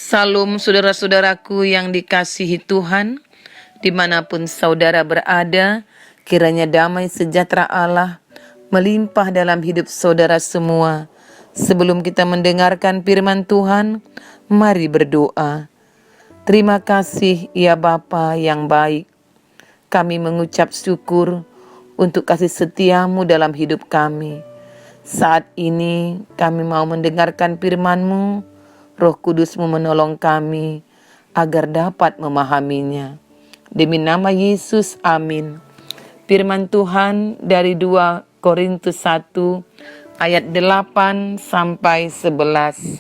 Salam saudara-saudaraku yang dikasihi Tuhan, dimanapun saudara berada, kiranya damai sejahtera Allah melimpah dalam hidup saudara semua. Sebelum kita mendengarkan firman Tuhan, mari berdoa. Terima kasih ya Bapa yang baik. Kami mengucap syukur untuk kasih setiamu dalam hidup kami. Saat ini kami mau mendengarkan firman-Mu. Roh Kudus-Mu menolong kami agar dapat memahaminya. Demi nama Yesus, amin. Firman Tuhan dari 2 Korintus 1 ayat 8 sampai 11.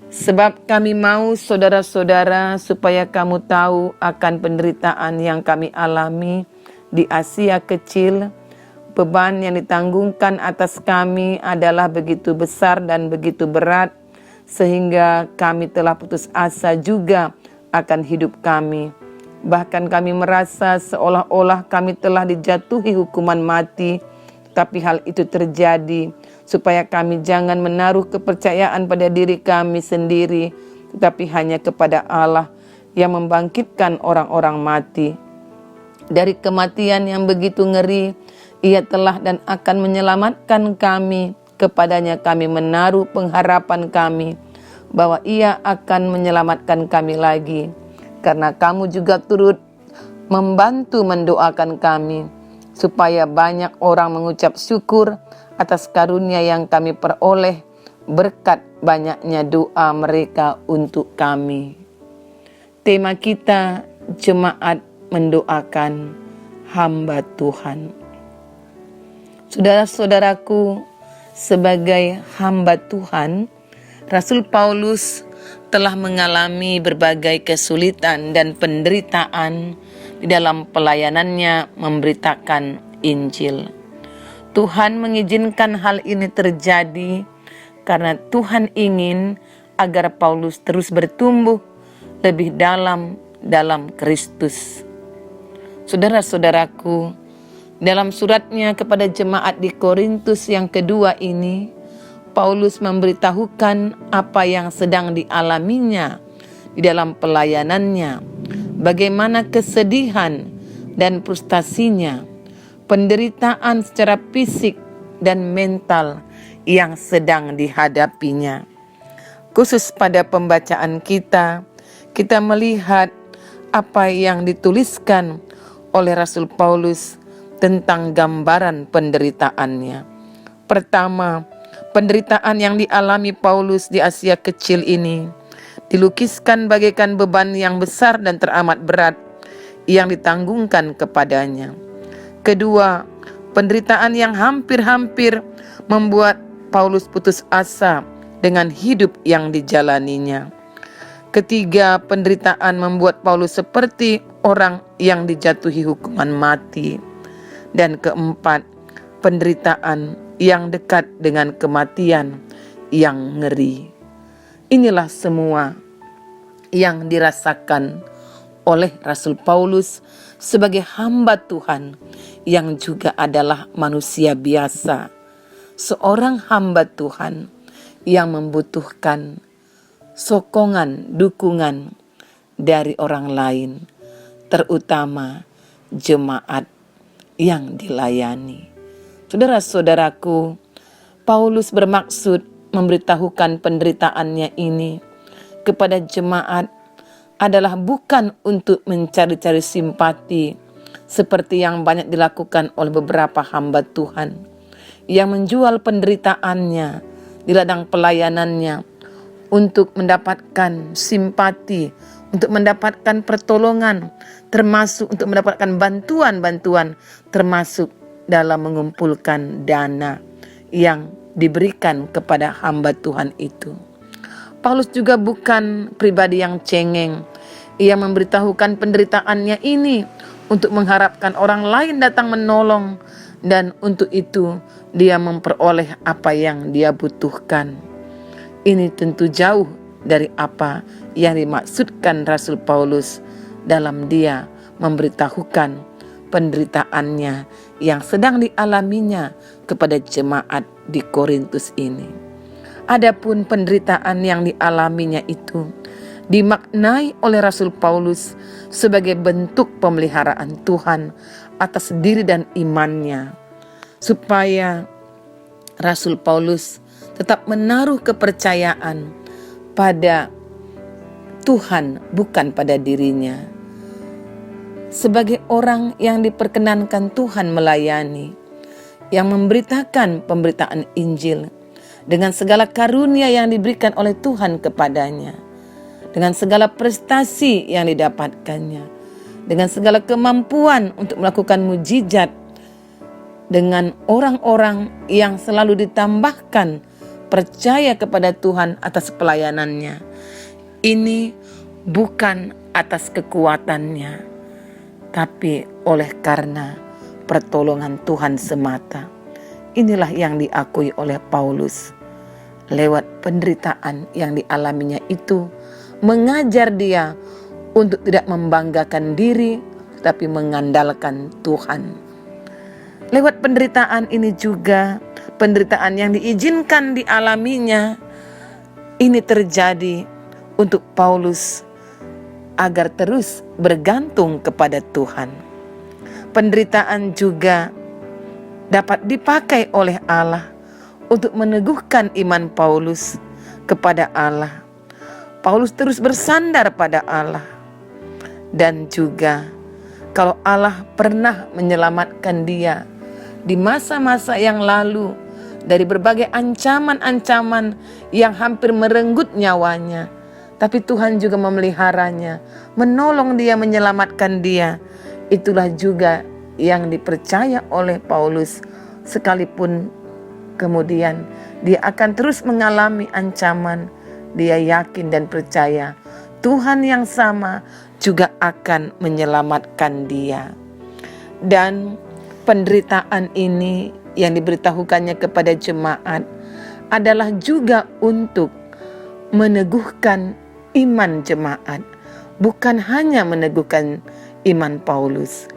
Sebab kami mau saudara-saudara supaya kamu tahu akan penderitaan yang kami alami di Asia Kecil. Beban yang ditanggungkan atas kami adalah begitu besar dan begitu berat, sehingga kami telah putus asa juga akan hidup kami. Bahkan kami merasa seolah-olah kami telah dijatuhi hukuman mati, tapi hal itu terjadi supaya kami jangan menaruh kepercayaan pada diri kami sendiri, tetapi hanya kepada Allah yang membangkitkan orang-orang mati. Dari kematian yang begitu ngeri, Ia telah dan akan menyelamatkan kami. Kepadanya kami menaruh pengharapan kami bahwa Ia akan menyelamatkan kami lagi. Karena kamu juga turut membantu mendoakan kami, supaya banyak orang mengucap syukur atas karunia yang kami peroleh berkat banyaknya doa mereka untuk kami. Tema kita, jemaat mendoakan hamba Tuhan. Saudara-saudaraku, sebagai hamba Tuhan, Rasul Paulus telah mengalami berbagai kesulitan dan penderitaan di dalam pelayanannya memberitakan Injil. Tuhan mengizinkan hal ini terjadi karena Tuhan ingin agar Paulus terus bertumbuh lebih dalam Kristus. Saudara-saudaraku, dalam suratnya kepada jemaat di Korintus yang kedua ini, Paulus memberitahukan apa yang sedang dialaminya di dalam pelayanannya, bagaimana kesedihan dan frustasinya, penderitaan secara fisik dan mental yang sedang dihadapinya. Khusus pada pembacaan kita melihat apa yang dituliskan oleh Rasul Paulus tentang gambaran penderitaannya. Pertama, penderitaan yang dialami Paulus di Asia Kecil ini dilukiskan bagaikan beban yang besar dan teramat berat yang ditanggungkan kepadanya. Kedua, penderitaan yang hampir-hampir membuat Paulus putus asa dengan hidup yang dijalaninya. Ketiga, penderitaan membuat Paulus seperti orang yang dijatuhi hukuman mati. Dan keempat, penderitaan yang dekat dengan kematian yang ngeri. Inilah semua yang dirasakan oleh Rasul Paulus sebagai hamba Tuhan yang juga adalah manusia biasa. Seorang hamba Tuhan yang membutuhkan sokongan, dukungan dari orang lain, terutama jemaat yang dilayani. Saudara-saudaraku, Paulus bermaksud memberitahukan penderitaannya ini kepada jemaat adalah bukan untuk mencari-cari simpati seperti yang banyak dilakukan oleh beberapa hamba Tuhan yang menjual penderitaannya di ladang pelayanannya untuk mendapatkan simpati, untuk mendapatkan pertolongan, termasuk untuk mendapatkan bantuan-bantuan, termasuk dalam mengumpulkan dana yang diberikan kepada hamba Tuhan itu. Paulus juga bukan pribadi yang cengeng. Ia memberitahukan penderitaannya ini untuk mengharapkan orang lain datang menolong, dan untuk itu dia memperoleh apa yang dia butuhkan. Ini tentu jauh dari apa yang dimaksudkan Rasul Paulus dalam dia memberitahukan penderitaannya yang sedang dialaminya kepada jemaat di Korintus ini. Adapun penderitaan yang dialaminya itu dimaknai oleh Rasul Paulus sebagai bentuk pemeliharaan Tuhan atas diri dan imannya, supaya Rasul Paulus tetap menaruh kepercayaan pada Tuhan, bukan pada dirinya. Sebagai orang yang diperkenankan Tuhan melayani, yang memberitakan pemberitaan Injil dengan segala karunia yang diberikan oleh Tuhan kepadanya, dengan segala prestasi yang didapatkannya, dengan segala kemampuan untuk melakukan mujizat, dengan orang-orang yang selalu ditambahkan percaya kepada Tuhan atas pelayanannya. Ini bukan atas kekuatannya, tapi oleh karena pertolongan Tuhan semata. Inilah yang diakui oleh Paulus. Lewat penderitaan yang dialaminya itu, mengajar dia untuk tidak membanggakan diri, tapi mengandalkan Tuhan. Lewat penderitaan ini juga, penderitaan yang diizinkan dialaminya, ini terjadi untuk Paulus agar terus bergantung kepada Tuhan. Penderitaan juga dapat dipakai oleh Allah untuk meneguhkan iman Paulus kepada Allah. Paulus terus bersandar pada Allah. Dan juga kalau Allah pernah menyelamatkan dia di masa-masa yang lalu dari berbagai ancaman-ancaman yang hampir merenggut nyawanya, tapi Tuhan juga memeliharanya, menolong dia, menyelamatkan dia. Itulah juga yang dipercaya oleh Paulus, sekalipun kemudian dia akan terus mengalami ancaman. Dia yakin dan percaya Tuhan yang sama juga akan menyelamatkan dia. Dan penderitaan ini yang diberitahukannya kepada jemaat adalah juga untuk meneguhkan iman jemaat, bukan hanya meneguhkan iman Paulus.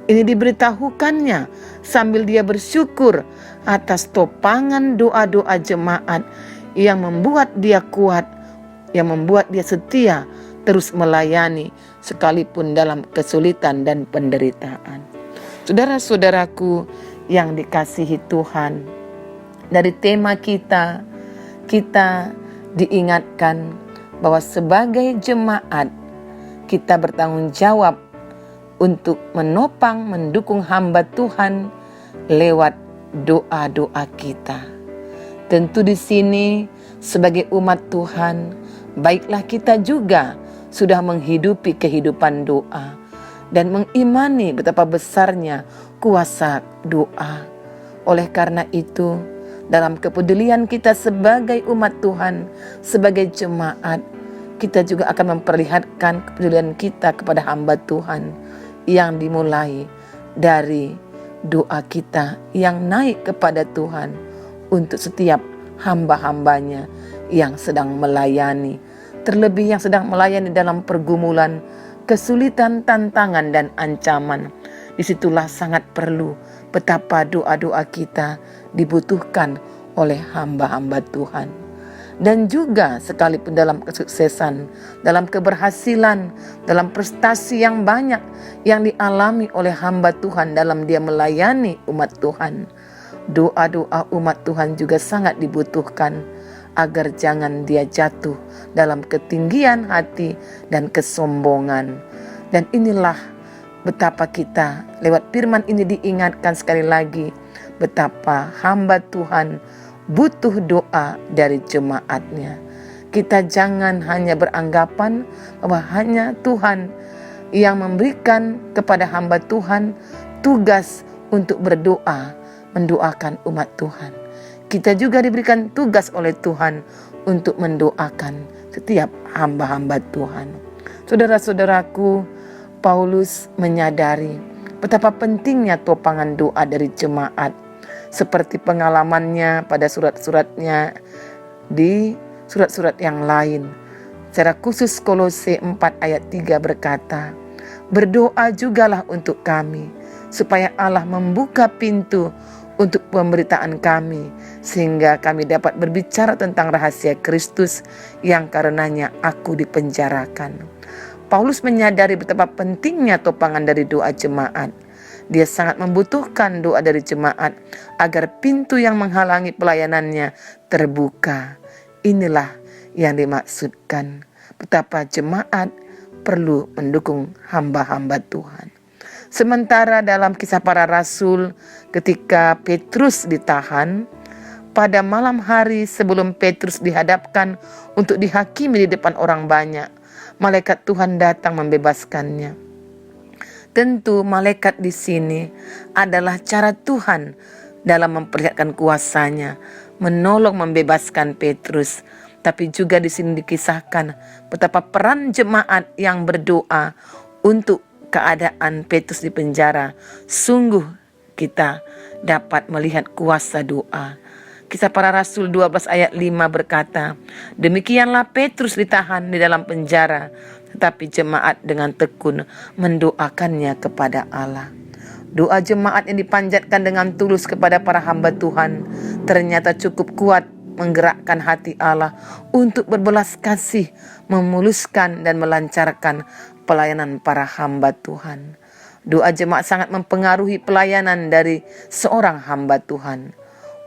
Ini diberitahukannya sambil dia bersyukur atas topangan doa-doa jemaat yang membuat dia kuat, yang membuat dia setia terus melayani sekalipun dalam kesulitan dan penderitaan. Saudara-saudaraku yang dikasihi Tuhan, dari tema kita diingatkan bahwa sebagai jemaat kita bertanggung jawab untuk menopang, mendukung hamba Tuhan lewat doa-doa kita. Tentu di sini sebagai umat Tuhan, baiklah kita juga sudah menghidupi kehidupan doa dan mengimani betapa besarnya kuasa doa. Oleh karena itu, dalam kepedulian kita sebagai umat Tuhan, sebagai jemaat, kita juga akan memperlihatkan kepedulian kita kepada hamba Tuhan yang dimulai dari doa kita yang naik kepada Tuhan untuk setiap hamba-hambanya yang sedang melayani, terlebih yang sedang melayani dalam pergumulan, kesulitan, tantangan, dan ancaman. Disitulah sangat perlu betapa doa-doa kita dibutuhkan oleh hamba-hamba Tuhan. Dan juga sekalipun dalam kesuksesan, dalam keberhasilan, dalam prestasi yang banyak yang dialami oleh hamba Tuhan dalam dia melayani umat Tuhan, doa-doa umat Tuhan juga sangat dibutuhkan agar jangan dia jatuh dalam ketinggian hati dan kesombongan. Dan inilah betapa kita lewat firman ini diingatkan sekali lagi betapa hamba Tuhan butuh doa dari jemaatnya. Kita jangan hanya beranggapan bahwa hanya Tuhan yang memberikan kepada hamba Tuhan tugas untuk berdoa, mendoakan umat Tuhan. Kita juga diberikan tugas oleh Tuhan untuk mendoakan setiap hamba-hamba Tuhan. Saudara-saudaraku, Paulus menyadari betapa pentingnya topangan doa dari jemaat, seperti pengalamannya pada surat-suratnya di surat-surat yang lain. Secara khusus Kolose 4 ayat 3 berkata, "Berdoa jugalah untuk kami, supaya Allah membuka pintu untuk pemberitaan kami, sehingga kami dapat berbicara tentang rahasia Kristus yang karenanya aku dipenjarakan. Paulus menyadari betapa pentingnya topangan dari doa jemaat. Dia sangat membutuhkan doa dari jemaat agar pintu yang menghalangi pelayanannya terbuka. Inilah yang dimaksudkan, betapa jemaat perlu mendukung hamba-hamba Tuhan. Sementara dalam Kisah Para Rasul, ketika Petrus ditahan, pada malam hari sebelum Petrus dihadapkan untuk dihakimi di depan orang banyak, malaikat Tuhan datang membebaskannya. Tentu malaikat di sini adalah cara Tuhan dalam memperlihatkan kuasanya, menolong membebaskan Petrus. Tapi juga di sini dikisahkan betapa peran jemaat yang berdoa untuk keadaan Petrus di penjara. Sungguh kita dapat melihat kuasa doa. Kisah Para Rasul 12 ayat 5 berkata, demikianlah Petrus ditahan di dalam penjara, tetapi jemaat dengan tekun mendoakannya kepada Allah. Doa jemaat yang dipanjatkan dengan tulus kepada para hamba Tuhan ternyata cukup kuat menggerakkan hati Allah untuk berbelas kasih, memuluskan dan melancarkan pelayanan para hamba Tuhan. Doa jemaat sangat mempengaruhi pelayanan dari seorang hamba Tuhan.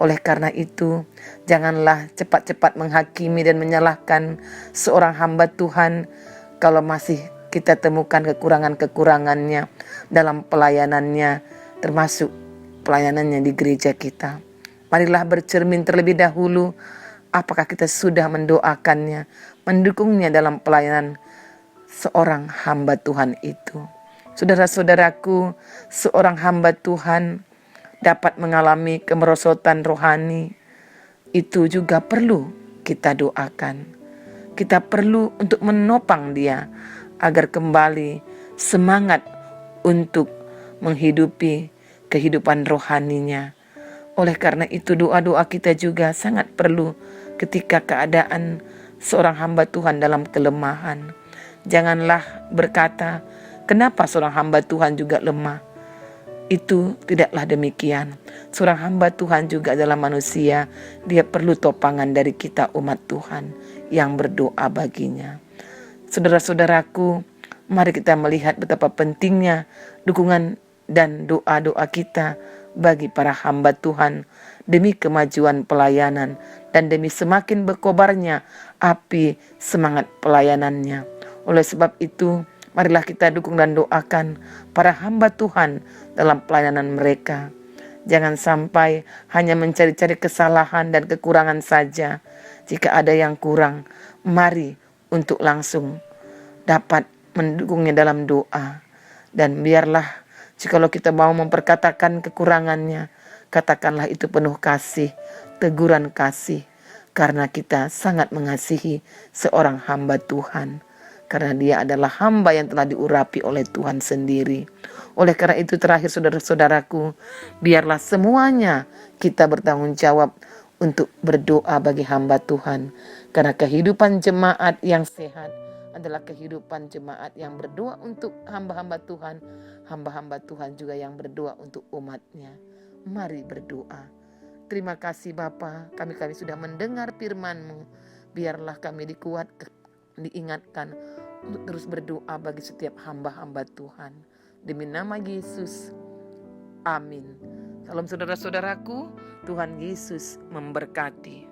Oleh karena itu, janganlah cepat-cepat menghakimi dan menyalahkan seorang hamba Tuhan kalau masih kita temukan kekurangan-kekurangannya dalam pelayanannya, termasuk pelayanannya di gereja kita. Marilah bercermin terlebih dahulu, apakah kita sudah mendoakannya, mendukungnya dalam pelayanan seorang hamba Tuhan itu. Saudara-saudaraku, seorang hamba Tuhan dapat mengalami kemerosotan rohani, itu juga perlu kita doakan. Kita perlu untuk menopang dia agar kembali semangat untuk menghidupi kehidupan rohaninya. Oleh karena itu doa-doa kita juga sangat perlu ketika keadaan seorang hamba Tuhan dalam kelemahan. Janganlah berkata, kenapa seorang hamba Tuhan juga lemah? Itu tidaklah demikian. Seorang hamba Tuhan juga adalah manusia. Dia perlu topangan dari kita umat Tuhan yang berdoa baginya. Saudara-saudaraku, mari kita melihat betapa pentingnya dukungan dan doa-doa kita bagi para hamba Tuhan demi kemajuan pelayanan dan demi semakin berkobarnya api semangat pelayanannya. Oleh sebab itu, marilah kita dukung dan doakan para hamba Tuhan dalam pelayanan mereka. Jangan sampai hanya mencari-cari kesalahan dan kekurangan saja. Jika ada yang kurang, mari untuk langsung dapat mendukungnya dalam doa. Dan biarlah jikalau kita mau memperkatakan kekurangannya, katakanlah itu penuh kasih, teguran kasih. Karena kita sangat mengasihi seorang hamba Tuhan. Karena dia adalah hamba yang telah diurapi oleh Tuhan sendiri. Oleh karena itu terakhir saudara-saudaraku, biarlah semuanya kita bertanggung jawab untuk berdoa bagi hamba Tuhan. Karena kehidupan jemaat yang sehat adalah kehidupan jemaat yang berdoa untuk hamba-hamba Tuhan. Hamba-hamba Tuhan juga yang berdoa untuk umatnya. Mari berdoa. Terima kasih Bapa, kami sudah mendengar firman-Mu. Biarlah kami diingatkan untuk terus berdoa bagi setiap hamba-hamba Tuhan. Demi nama Yesus, amin. Salam saudara-saudaraku, Tuhan Yesus memberkati.